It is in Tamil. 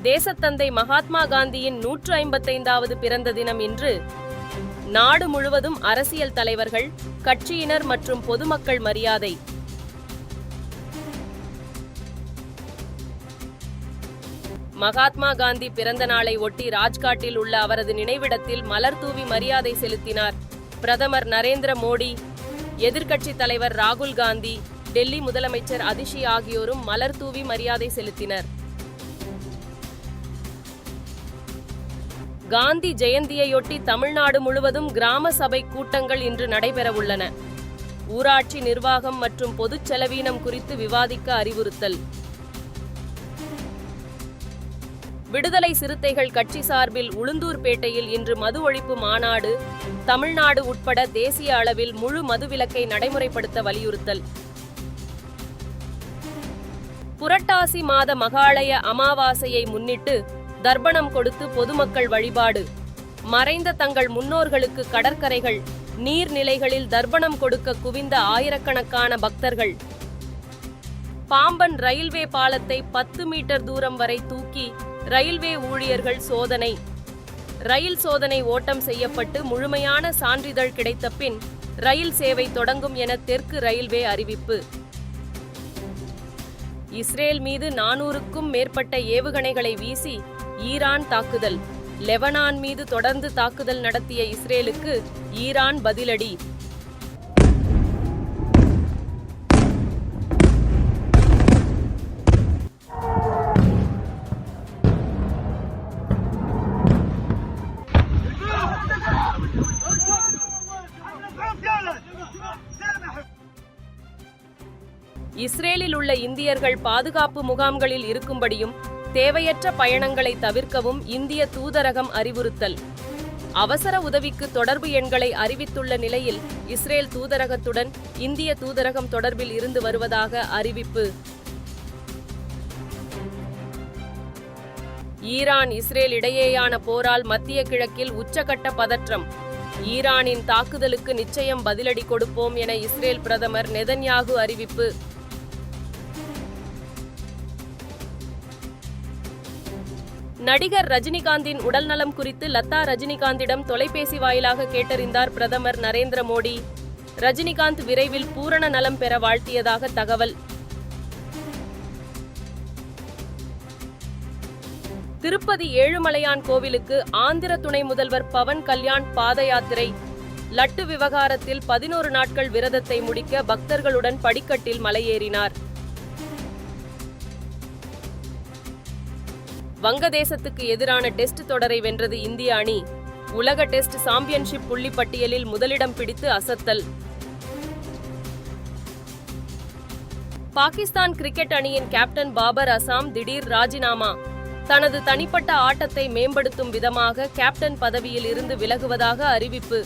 தேசத்தந்தை மகாத்மா காந்தியின் 155வது பிறந்த தினம் இன்று. நாடு முழுவதும் அரசியல் தலைவர்கள், கட்சியினர் மற்றும் பொதுமக்கள் மரியாதை. மகாத்மா காந்தி பிறந்த நாளை ஒட்டி ராஜ்காட்டில் உள்ள அவரது நினைவிடத்தில் மலர் தூவி மரியாதை செலுத்தினார் பிரதமர் நரேந்திர மோடி. எதிர்க்கட்சித் தலைவர் ராகுல் காந்தி, டெல்லி முதலமைச்சர் அதிஷி ஆகியோரும் மலர் தூவி மரியாதை செலுத்தினர். காந்தி ஜெயந்தியையொட்டி தமிழ்நாடு முழுவதும் கிராம சபை கூட்டங்கள் இன்று நடைபெறவுள்ளன. ஊராட்சி நிர்வாகம் மற்றும் பொதுச் செலவீனம் குறித்து விவாதிக்க அறிவுறுத்தல். விடுதலை சிறுத்தைகள் கட்சி சார்பில் உளுந்தூர்பேட்டையில் இன்று மது ஒழிப்பு மாநாடு. தமிழ்நாடு உட்பட தேசிய அளவில் முழு மதுவிலக்கை நடைமுறைப்படுத்த வலியுறுத்தல். புரட்டாசி மாத மகாளய அமாவாசையை முன்னிட்டு தர்ப்பணம் கொடுத்து பொதுமக்கள் வழிபாடு. மறைந்த தங்கள் முன்னோர்களுக்கு கடற்கரைகள், நீர்நிலைகளில் தர்ப்பணம் கொடுக்க குவிந்த ஆயிரக்கணக்கான பக்தர்கள். பாம்பன் ரயில்வே பாலத்தை 10 மீட்டர் தூரம் வரை தூக்கி ரயில்வே ஊழியர்கள் சோதனை. ரயில் சோதனை ஓட்டம் செய்யப்பட்டு முழுமையான சான்றிதழ் கிடைத்த பின் ரயில் சேவை தொடங்கும் என தெற்கு ரயில்வே அறிவிப்பு. இஸ்ரேல் மீது 400க்கும் மேற்பட்ட ஏவுகணைகளை வீசி ஈரான் தாக்குதல். லெபனான் மீது தொடர்ந்து தாக்குதல் நடத்திய இஸ்ரேலுக்கு ஈரான் பதிலடி. இஸ்ரேலில் உள்ள இந்தியர்கள் பாதுகாப்பு முகாம்களில் இருக்கும்படியும் தேவையற்ற பயணங்களை தவிர்க்கவும் இந்திய தூதரகம் அறிவுறுத்தல். அவசர உதவிக்கு தொடர்பு எண்களை அறிவித்துள்ள நிலையில் இஸ்ரேல் தூதரகத்துடன் இந்திய தூதரகம் தொடர்பில் இருந்து வருவதாக அறிவிப்பு. ஈரான் இஸ்ரேல் இடையேயான போரால் மத்திய கிழக்கில் உச்சகட்ட பதற்றம். ஈரானின் தாக்குதலுக்கு நிச்சயம் பதிலடி கொடுப்போம் என இஸ்ரேல் பிரதமர் நெதன்யாகு அறிவிப்பு. நடிகர் ரஜினிகாந்தின் உடல்நலம் குறித்து லதா ரஜினிகாந்திடம் தொலைபேசி வாயிலாக கேட்டறிந்தார் பிரதமர் நரேந்திர மோடி. ரஜினிகாந்த் விரைவில் பூரண நலம் பெற வாழ்த்தியதாக தகவல். திருப்பதி ஏழுமலையான் கோவிலுக்கு ஆந்திர துணை முதல்வர் பவன் கல்யாண் பாத யாத்திரை. லட்டு விவகாரத்தில் 11 நாட்கள் விரதத்தை முடிக்க பக்தர்களுடன் படிக்கட்டில் மலையேறினார். வங்கதேசத்துக்கு எதிரான டெஸ்ட் தொடரை வென்றது இந்திய அணி. உலக டெஸ்ட் சாம்பியன்ஷிப் புள்ளிப்பட்டியலில் முதலிடம் பிடித்து அசத்தல். பாகிஸ்தான் கிரிக்கெட் அணியின் கேப்டன் பாபர் அசாம் திடீர் ராஜினாமா. தனது தனிப்பட்ட ஆட்டத்தை மேம்படுத்தும் விதமாக கேப்டன் பதவியில் இருந்து விலகுவதாக அறிவிப்பு.